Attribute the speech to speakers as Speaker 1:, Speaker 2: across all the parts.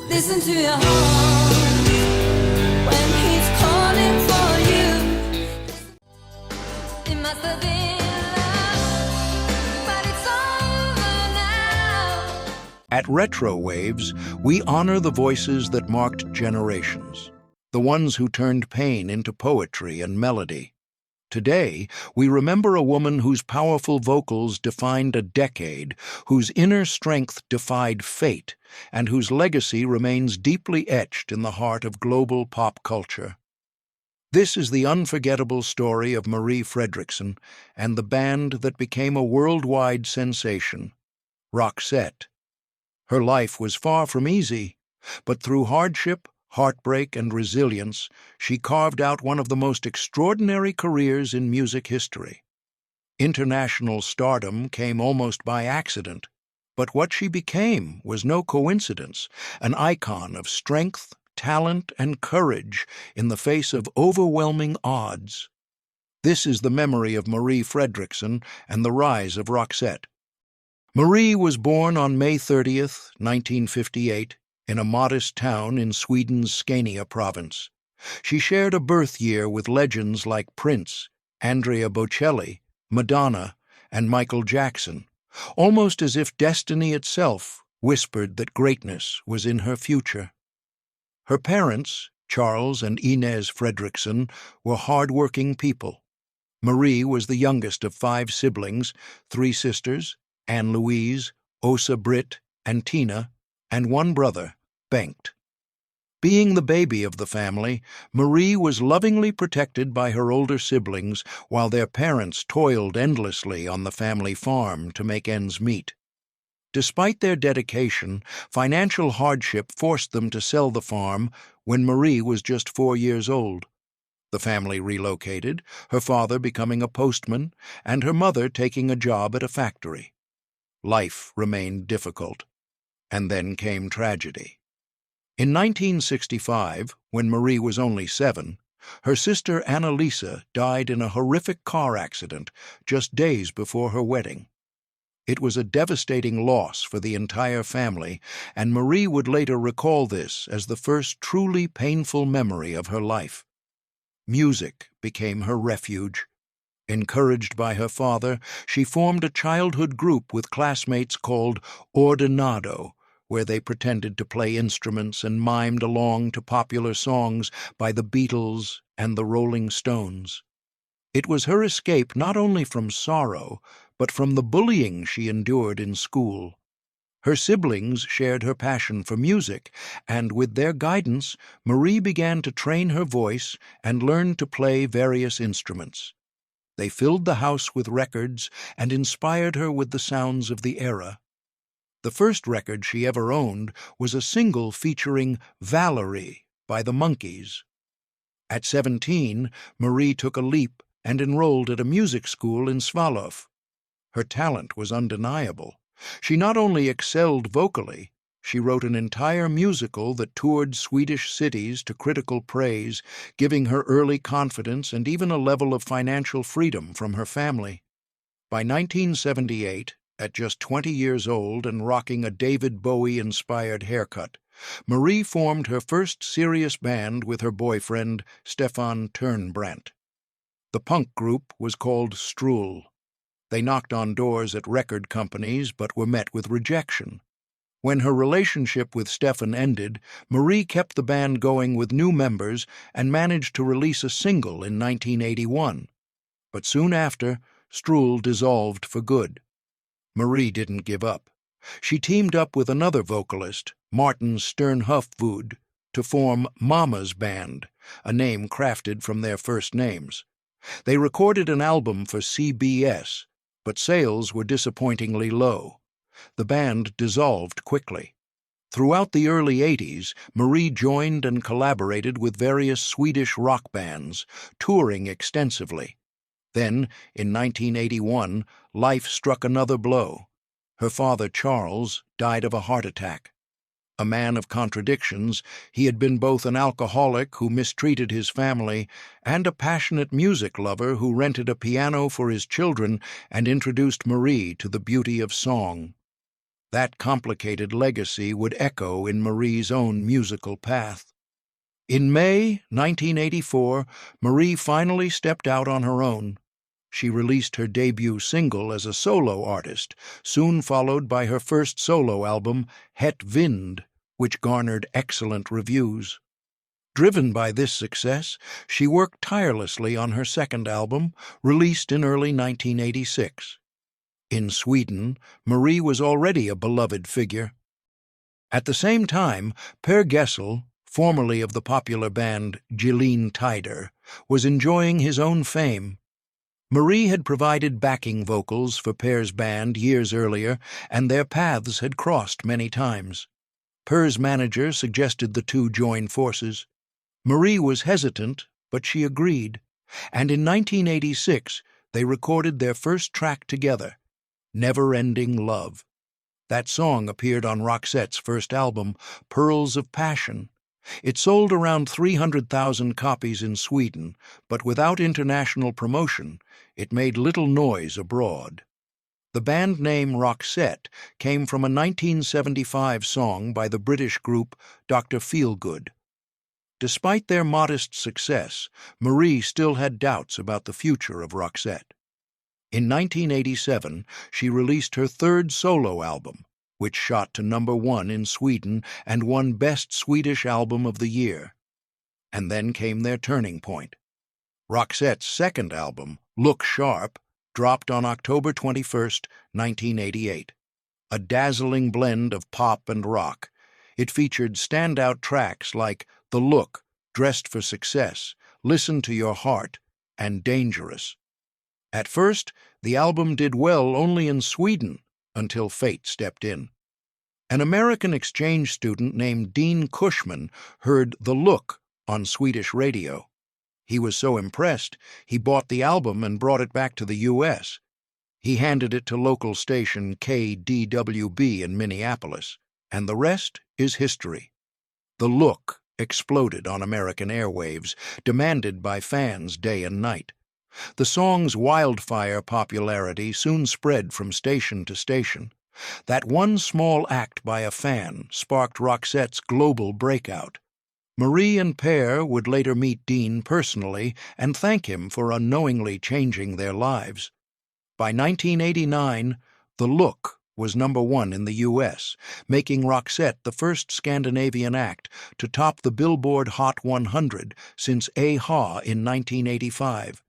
Speaker 1: Listen to your heart when he's calling for you. It must have been love, but it's over now.
Speaker 2: At RetroWaves, we honor the voices that marked generations, the ones who turned pain into poetry and melody. Today, we remember a woman whose powerful vocals defined a decade, whose inner strength defied fate, and whose legacy remains deeply etched in the heart of global pop culture. This is the unforgettable story of Marie Fredriksson and the band that became a worldwide sensation, Roxette. Her life was far from easy, but through hardship, heartbreak, and resilience, she carved out one of the most extraordinary careers in music history. International stardom came almost by accident, but what she became was no coincidence, an icon of strength, talent, and courage in the face of overwhelming odds. This is the memory of Marie Fredriksson and the rise of Roxette. Marie was born on May 30th, 1958, in a modest town in Sweden's Scania province. She shared a birth year with legends like Prince, Andrea Bocelli, Madonna, and Michael Jackson, almost as if destiny itself whispered that greatness was in her future. Her parents, Charles and Inez Fredriksson, were hard-working people. Marie was the youngest of 5 siblings, 3 sisters, Anne-Louise, Åsa Britt, and Tina, and 1 brother, Bengt. Being the baby of the family, Marie was lovingly protected by her older siblings while their parents toiled endlessly on the family farm to make ends meet. Despite their dedication, financial hardship forced them to sell the farm when Marie was just 4 years old. The family relocated, her father becoming a postman and her mother taking a job at a factory. Life remained difficult, and then came tragedy. In 1965, when Marie was only 7, her sister Annalisa died in a horrific car accident just days before her wedding. It was a devastating loss for the entire family, and Marie would later recall this as the first truly painful memory of her life. Music became her refuge. Encouraged by her father, she formed a childhood group with classmates called Ordinado, where they pretended to play instruments and mimed along to popular songs by the Beatles and the Rolling Stones. It was her escape not only from sorrow, but from the bullying she endured in school. Her siblings shared her passion for music, and with their guidance, Marie began to train her voice and learn to play various instruments. They filled the house with records and inspired her with the sounds of the era. The first record she ever owned was a single featuring Valerie by the Monkees. At 17, Marie took a leap and enrolled at a music school in Svalöv. Her talent was undeniable. She not only excelled vocally, she wrote an entire musical that toured Swedish cities to critical praise, giving her early confidence and even a level of financial freedom from her family. By 1978, at just 20 years old and rocking a David Bowie-inspired haircut, Marie formed her first serious band with her boyfriend, Stefan Turnbrandt. The punk group was called Strull. They knocked on doors at record companies but were met with rejection. When her relationship with Stefan ended, Marie kept the band going with new members and managed to release a single in 1981. But soon after, Strull dissolved for good. Marie didn't give up. She teamed up with another vocalist, Martin Sternhufvud, to form Mama's Band, a name crafted from their first names. They recorded an album for CBS, but sales were disappointingly low. The band dissolved quickly. Throughout the early 80s, Marie joined and collaborated with various Swedish rock bands, touring extensively. Then, in 1981, life struck another blow. Her father, Charles, died of a heart attack. A man of contradictions, he had been both an alcoholic who mistreated his family and a passionate music lover who rented a piano for his children and introduced Marie to the beauty of song. That complicated legacy would echo in Marie's own musical path. In May 1984, Marie finally stepped out on her own. She released her debut single as a solo artist, soon followed by her first solo album, Het Vind, which garnered excellent reviews. Driven by this success, she worked tirelessly on her second album, released in early 1986. In Sweden, Marie was already a beloved figure. At the same time, Per Gessle, formerly of the popular band Gyllene Tider, was enjoying his own fame. Marie had provided backing vocals for Per's band years earlier, and their paths had crossed many times. Per's manager suggested the two join forces. Marie was hesitant, but she agreed, and in 1986 they recorded their first track together, Never-Ending Love. That song appeared on Roxette's first album, Pearls of Passion. It sold around 300,000 copies in Sweden, but without international promotion, it made little noise abroad. The band name Roxette came from a 1975 song by the British group Dr. Feelgood. Despite their modest success, Marie still had doubts about the future of Roxette. In 1987, she released her third solo album, which shot to #1 in Sweden and won Best Swedish Album of the Year. And then came their turning point. Roxette's second album, Look Sharp, dropped on October 21, 1988. A dazzling blend of pop and rock, it featured standout tracks like The Look, Dressed for Success, Listen to Your Heart, and Dangerous. At first, the album did well only in Sweden, until fate stepped in. An American exchange student named Dean Cushman heard The Look on Swedish radio. He was so impressed, he bought the album and brought it back to the U.S. He handed it to local station KDWB in Minneapolis, and the rest is history. The Look exploded on American airwaves, demanded by fans day and night. The song's wildfire popularity soon spread from station to station. That one small act by a fan sparked Roxette's global breakout. Marie and Per would later meet Dean personally and thank him for unknowingly changing their lives. By 1989, The Look was #1 in the U.S., making Roxette the first Scandinavian act to top the Billboard Hot 100 since A-ha in 1985.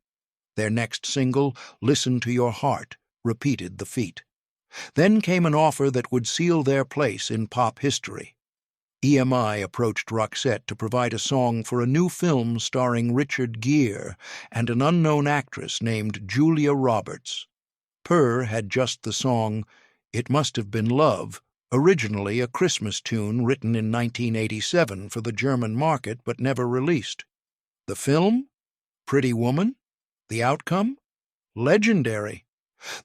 Speaker 2: Their next single, Listen to Your Heart, repeated the feat. Then came an offer that would seal their place in pop history. EMI approached Roxette to provide a song for a new film starring Richard Gere and an unknown actress named Julia Roberts. Per had just the song It Must Have Been Love, originally a Christmas tune written in 1987 for the German market but never released. The film? Pretty Woman? The outcome? Legendary.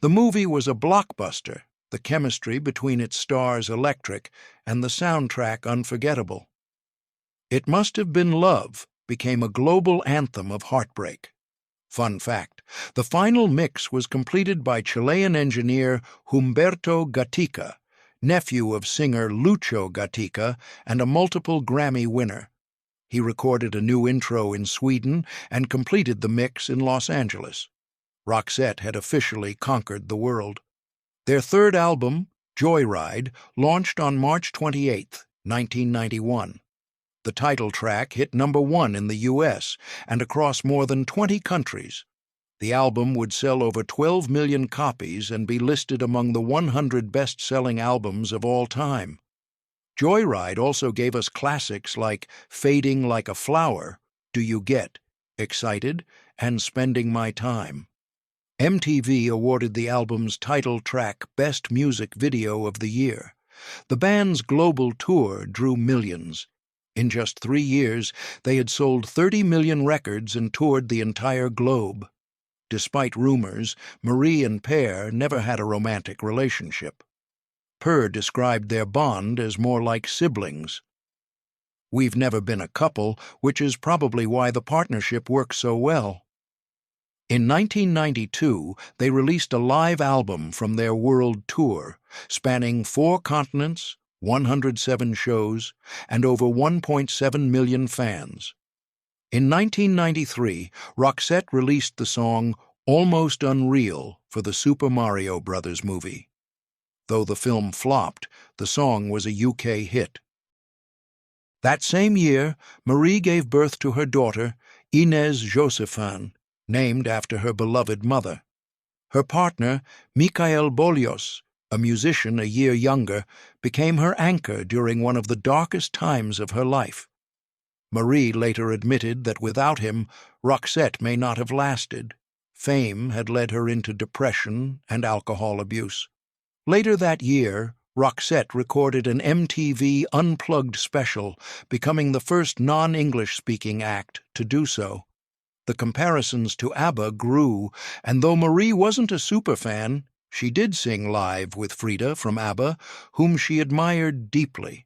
Speaker 2: The movie was a blockbuster, the chemistry between its stars electric, and the soundtrack unforgettable. It Must Have Been Love became a global anthem of heartbreak. Fun fact, the final mix was completed by Chilean engineer Humberto Gatica, nephew of singer Lucho Gatica and a multiple Grammy winner. He recorded a new intro in Sweden and completed the mix in Los Angeles. Roxette had officially conquered the world. Their third album, Joyride, launched on March 28, 1991. The title track hit #1 in the U.S. and across more than 20 countries. The album would sell over 12 million copies and be listed among the 100 best-selling albums of all time. Joyride also gave us classics like Fading Like a Flower, Do You Get, Excited, and Spending My Time. MTV awarded the album's title track Best Music Video of the Year. The band's global tour drew millions. In just 3 years, they had sold 30 million records and toured the entire globe. Despite rumors, Marie and Per never had a romantic relationship. Per described their bond as more like siblings. We've never been a couple, which is probably why the partnership works so well. In 1992, they released a live album from their world tour, spanning 4 continents, 107 shows, and over 1.7 million fans. In 1993, Roxette released the song Almost Unreal for the Super Mario Bros. Movie. Though the film flopped, the song was a UK hit. That same year, Marie gave birth to her daughter, Inez Josephine, named after her beloved mother. Her partner, Michael Bolios, a musician a year younger, became her anchor during one of the darkest times of her life. Marie later admitted that without him, Roxette may not have lasted. Fame had led her into depression and alcohol abuse. Later that year, Roxette recorded an MTV Unplugged special, becoming the first non-English-speaking act to do so. The comparisons to ABBA grew, and though Marie wasn't a superfan, she did sing live with Frida from ABBA, whom she admired deeply.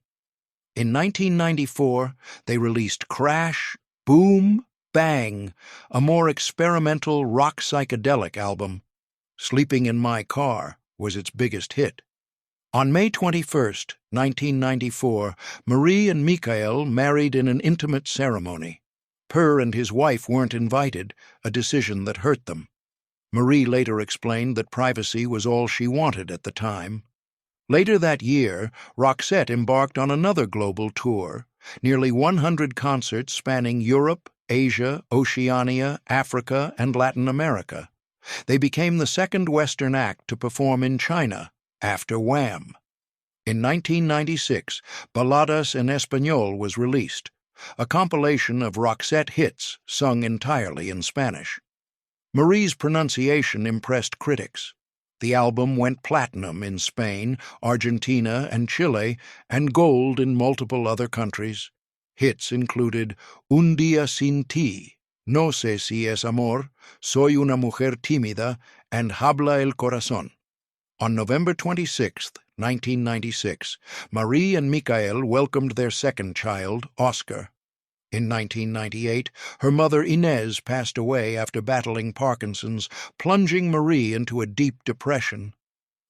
Speaker 2: In 1994, they released Crash, Boom, Bang, a more experimental rock psychedelic album. Sleeping in My Car was its biggest hit. On May 21, 1994, Marie and Michael married in an intimate ceremony. Per and his wife weren't invited, a decision that hurt them. Marie later explained that privacy was all she wanted at the time. Later that year, Roxette embarked on another global tour, nearly 100 concerts spanning Europe, Asia, Oceania, Africa, and Latin America. They became the second Western act to perform in China, after Wham! In 1996, Baladas en Español was released, a compilation of Roxette hits sung entirely in Spanish. Marie's pronunciation impressed critics. The album went platinum in Spain, Argentina, and Chile, and gold in multiple other countries. Hits included Un Día Sin Ti, No Sé Si Es Amor, Soy Una Mujer Tímida, and Habla el Corazón. On November 26, 1996, Marie and Michael welcomed their second child, Oscar. In 1998, her mother Inez passed away after battling Parkinson's, plunging Marie into a deep depression.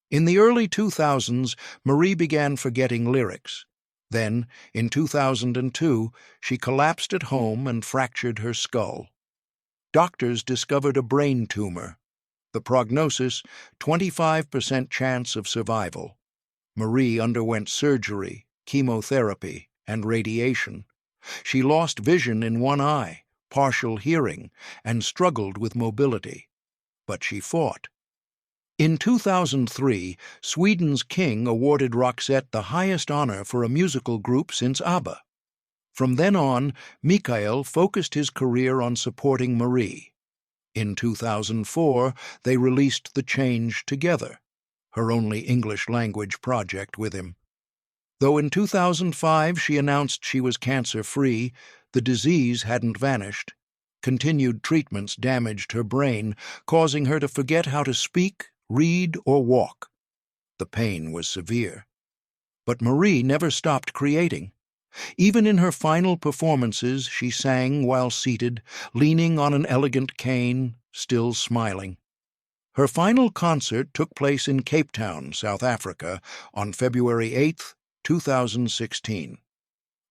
Speaker 2: In the early 2000s, Marie began forgetting lyrics. Then, in 2002, she collapsed at home and fractured her skull. Doctors discovered a brain tumor. The prognosis, 25% chance of survival. Marie underwent surgery, chemotherapy, and radiation. She lost vision in one eye, partial hearing, and struggled with mobility. But she fought. In 2003, Sweden's king awarded Roxette the highest honor for a musical group since ABBA. From then on, Michael focused his career on supporting Marie. In 2004, they released The Change together, her only English-language project with him. Though in 2005 she announced she was cancer-free, the disease hadn't vanished. Continued treatments damaged her brain, causing her to forget how to speak, read, or walk. The pain was severe. But Marie never stopped creating. Even in her final performances, she sang while seated, leaning on an elegant cane, still smiling. Her final concert took place in Cape Town, South Africa, on February 8, 2016.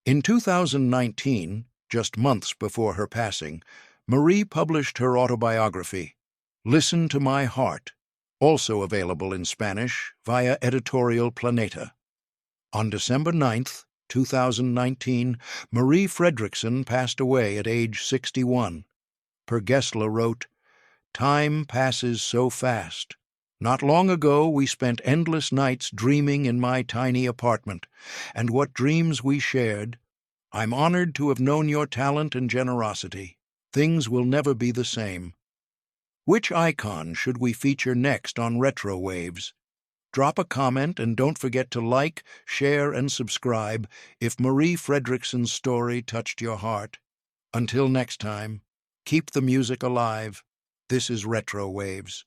Speaker 2: In 2019, just months before her passing, Marie published her autobiography, Listen to My Heart, also available in Spanish via Editorial Planeta. On December 9, 2019, Marie Fredriksson passed away at age 61. Per Gessle wrote, "Time passes so fast. Not long ago we spent endless nights dreaming in my tiny apartment, and what dreams we shared. I'm honored to have known your talent and generosity. Things will never be the same." Which icon should we feature next on RetroWaves? Drop a comment and don't forget to like, share, and subscribe if Marie Fredriksson's story touched your heart. Until next time, keep the music alive. This is RetroWaves.